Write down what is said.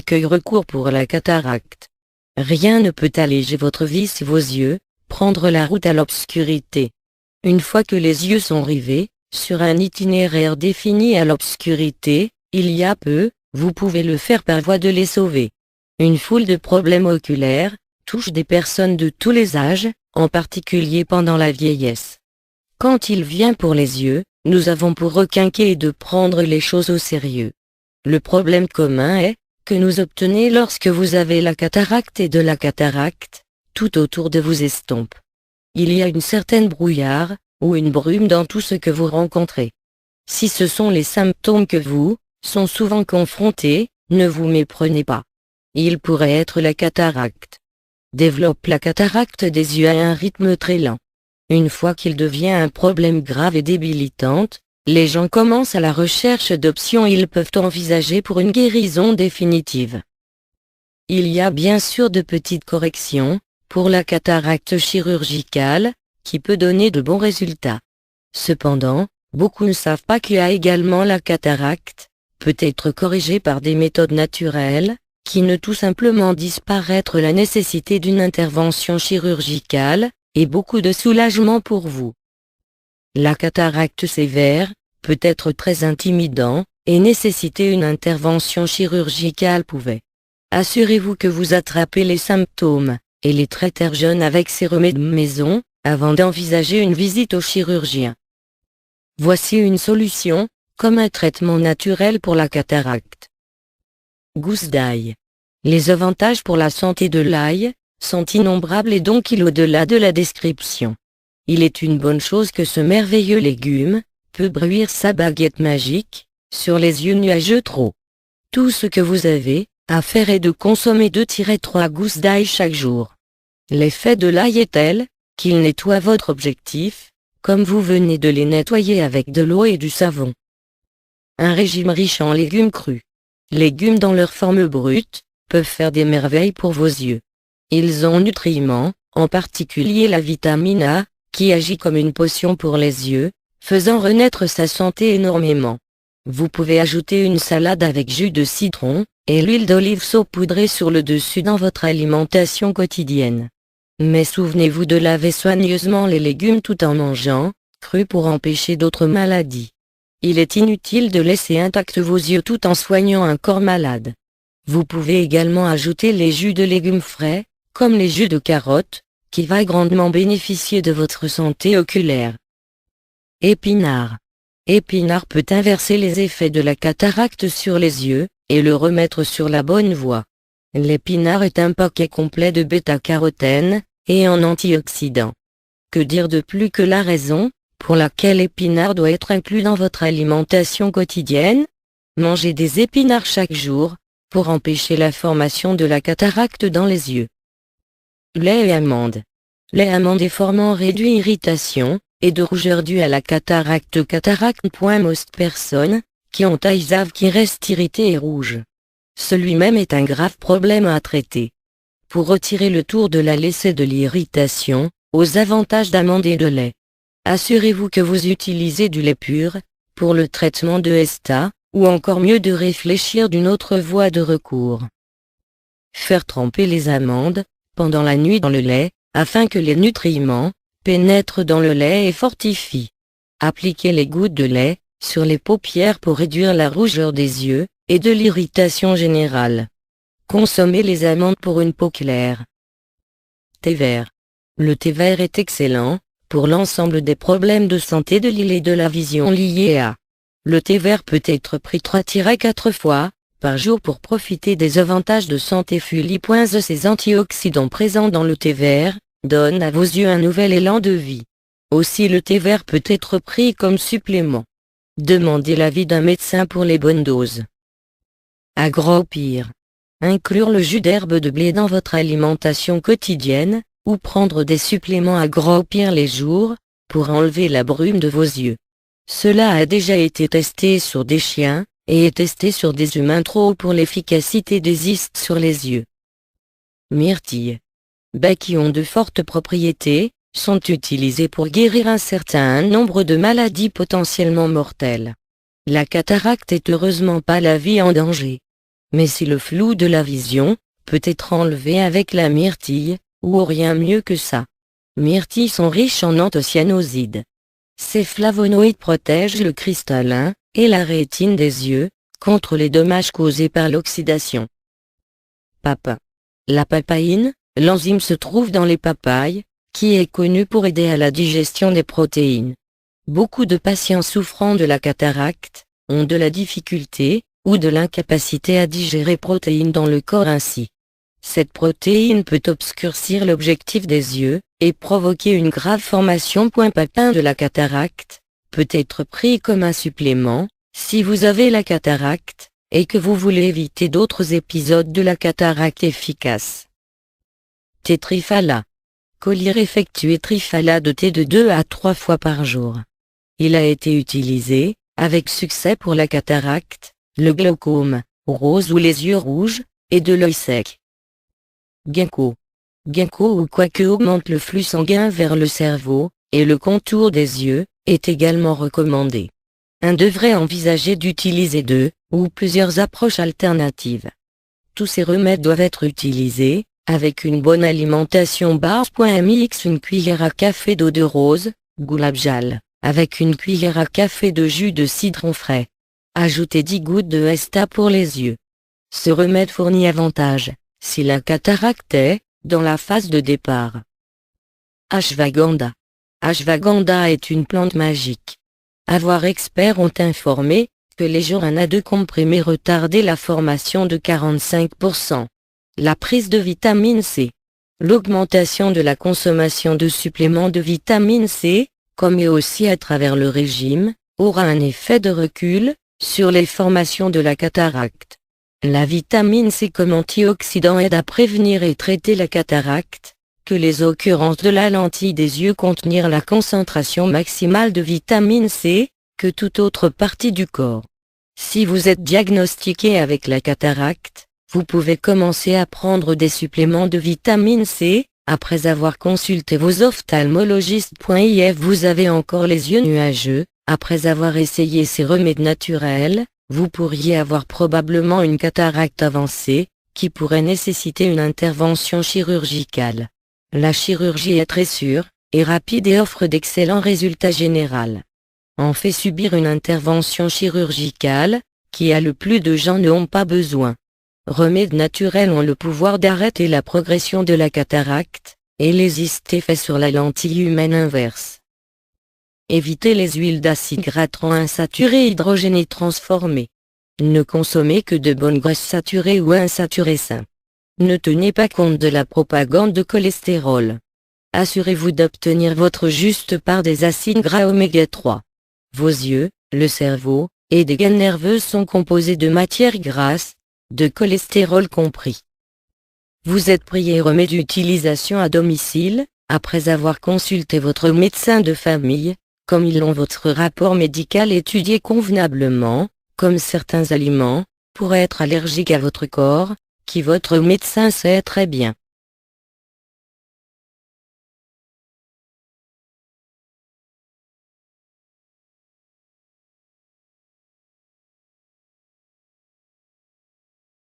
accueil recourt pour la cataracte. Rien ne peut alléger votre vie si vos yeux, prendre la route à l'obscurité. Une fois que les yeux sont rivés, sur un itinéraire défini à l'obscurité, il y a peu, vous pouvez le faire par voie de les sauver. Une foule de problèmes oculaires touche des personnes de tous les âges, en particulier pendant la vieillesse. Quand il vient pour les yeux, nous avons pour requinquer de prendre les choses au sérieux. Le problème commun est que nous obtenez lorsque vous avez la cataracte et de la cataracte, tout autour de vous estompe. Il y a une certaine brouillard, ou une brume dans tout ce que vous rencontrez. Si ce sont les symptômes que vous sont souvent confrontés, ne vous méprenez pas. Il pourrait être la cataracte. Développe la cataracte des yeux à un rythme très lent. Une fois qu'il devient un problème grave et débilitante, les gens commencent à la recherche d'options ils peuvent envisager pour une guérison définitive. Il y a bien sûr de petites corrections, pour la cataracte chirurgicale, qui peut donner de bons résultats. Cependant, beaucoup ne savent pas qu'il y a également la cataracte, peut être corrigée par des méthodes naturelles, qui ne tout simplement disparaître la nécessité d'une intervention chirurgicale, et beaucoup de soulagement pour vous. La cataracte sévère peut être très intimidant, et nécessiter une intervention chirurgicale pouvait. Assurez-vous que vous attrapez les symptômes, et les traitez jeunes avec ces remèdes maison, avant d'envisager une visite au chirurgien. Voici une solution, comme un traitement naturel pour la cataracte. Gousse d'ail. Les avantages pour la santé de l'ail sont innombrables et donc au-delà de la description. Il est une bonne chose que ce merveilleux légume peut bruire sa baguette magique sur les yeux nuageux trop. Tout ce que vous avez à faire est de consommer 2-3 gousses d'ail chaque jour. L'effet de l'ail est tel qu'il nettoie votre objectif, comme vous venez de les nettoyer avec de l'eau et du savon. Un régime riche en légumes crus. Légumes dans leur forme brute peuvent faire des merveilles pour vos yeux. Ils ont nutriments, en particulier la vitamine A, qui agit comme une potion pour les yeux, faisant renaître sa santé énormément. Vous pouvez ajouter une salade avec jus de citron, et l'huile d'olive saupoudrée sur le dessus dans votre alimentation quotidienne. Mais souvenez-vous de laver soigneusement les légumes tout en mangeant, crus pour empêcher d'autres maladies. Il est inutile de laisser intacts vos yeux tout en soignant un corps malade. Vous pouvez également ajouter les jus de légumes frais, comme les jus de carottes, qui va grandement bénéficier de votre santé oculaire. Épinard. Épinard peut inverser les effets de la cataracte sur les yeux, et le remettre sur la bonne voie. L'épinard est un paquet complet de bêta-carotène, et en antioxydants. Que dire de plus que la raison pour laquelle l'épinard doit être inclus dans votre alimentation quotidienne? Mangez des épinards chaque jour, pour empêcher la formation de la cataracte dans les yeux. Lait et amandes. Lait amande et formant réduit irritation, et de rougeur due à la cataracte. Most personnes, qui ont Eye qui reste irritée et rouge. Celui-même est un grave problème à traiter. Pour retirer le tour de la laissée de l'irritation, aux avantages d'amande et de lait. Assurez-vous que vous utilisez du lait pur, pour le traitement de ESTA, ou encore mieux de réfléchir d'une autre voie de recours. Faire tremper les amandes, pendant la nuit dans le lait, afin que les nutriments pénètrent dans le lait et fortifient. Appliquez les gouttes de lait sur les paupières pour réduire la rougeur des yeux, et de l'irritation générale. Consommez les amandes pour une peau claire. Thé vert. Le thé vert est excellent, pour l'ensemble des problèmes de santé de l'œil et de la vision liés à. Le thé vert peut être pris 3-4 fois par jour pour profiter des avantages de santé. Ces antioxydants présents dans le thé vert donnent à vos yeux un nouvel élan de vie. Aussi le thé vert peut être pris comme supplément. Demandez l'avis d'un médecin pour les bonnes doses. Agroppir. Inclure le jus d'herbe de blé dans votre alimentation quotidienne, ou prendre des suppléments Agroppir les jours, pour enlever la brume de vos yeux. Cela a déjà été testé sur des chiens, et est testé sur des humains trop pour l'efficacité des istes sur les yeux. Myrtille. Baies qui ont de fortes propriétés, sont utilisées pour guérir un certain nombre de maladies potentiellement mortelles. La cataracte est heureusement pas la vie en danger. Mais si le flou de la vision peut être enlevé avec la myrtille, ou rien mieux que ça. Myrtilles sont riches en anthocyanozides. Ces flavonoïdes protègent le cristallin et la rétine des yeux contre les dommages causés par l'oxydation. Papain. La papaïne, l'enzyme se trouve dans les papayes, qui est connue pour aider à la digestion des protéines. Beaucoup de patients souffrant de la cataracte ont de la difficulté ou de l'incapacité à digérer protéines dans le corps ainsi. Cette protéine peut obscurcir l'objectif des yeux et provoquer une grave formation. Papin de la cataracte peut être pris comme un supplément si vous avez la cataracte et que vous voulez éviter d'autres épisodes de la cataracte efficace. Tétrifala. Collyre effectué trifala de thé de 2 à 3 fois par jour. Il a été utilisé, avec succès pour la cataracte, le glaucome, rose ou les yeux rouges, et de l'œil sec. Ginkgo. Ginkgo ou quaque augmente le flux sanguin vers le cerveau, et le contour des yeux, est également recommandé. On devrait envisager d'utiliser 2 ou plusieurs approches alternatives. Tous ces remèdes doivent être utilisés, avec une bonne alimentation basse. Mix une cuillère à café d'eau de rose, gulab-jal, avec une cuillère à café de jus de citron frais. Ajoutez 10 gouttes de Esta pour les yeux. Ce remède fournit avantage, si la cataracte est, dans la phase de départ. Ashwagandha. Ashwagandha est une plante magique. Avoir experts ont informé que les Jorana de comprimés retardaient la formation de 45%. La prise de vitamine C. L'augmentation de la consommation de suppléments de vitamine C, comme et aussi à travers le régime, aura un effet de recul sur les formations de la cataracte. La vitamine C comme antioxydant aide à prévenir et traiter la cataracte, que les occurrences de la lentille des yeux contenir la concentration maximale de vitamine C, que toute autre partie du corps. Si vous êtes diagnostiqué avec la cataracte, vous pouvez commencer à prendre des suppléments de vitamine C, après avoir consulté vos ophtalmologistes. If vous avez encore les yeux nuageux, après avoir essayé ces remèdes naturels, vous pourriez avoir probablement une cataracte avancée, qui pourrait nécessiter une intervention chirurgicale. La chirurgie est très sûre, et rapide et offre d'excellents résultats généraux. On fait subir une intervention chirurgicale, qui a le plus de gens n'ont pas besoin. Remèdes naturels ont le pouvoir d'arrêter la progression de la cataracte, et les effets sur la lentille humaine inverse. Évitez les huiles d'acide gras trans insaturés hydrogénés transformés. Ne consommez que de bonnes graisses saturées ou insaturées sains. Ne tenez pas compte de la propagande de cholestérol. Assurez-vous d'obtenir votre juste part des acides gras oméga 3. Vos yeux, le cerveau, et des gaines nerveuses sont composés de matières grasses, de cholestérol compris. Vous êtes prié remède d'utilisation à domicile, après avoir consulté votre médecin de famille, comme ils ont votre rapport médical étudié convenablement, comme certains aliments, pourraient être allergiques à votre corps, qui votre médecin sait très bien.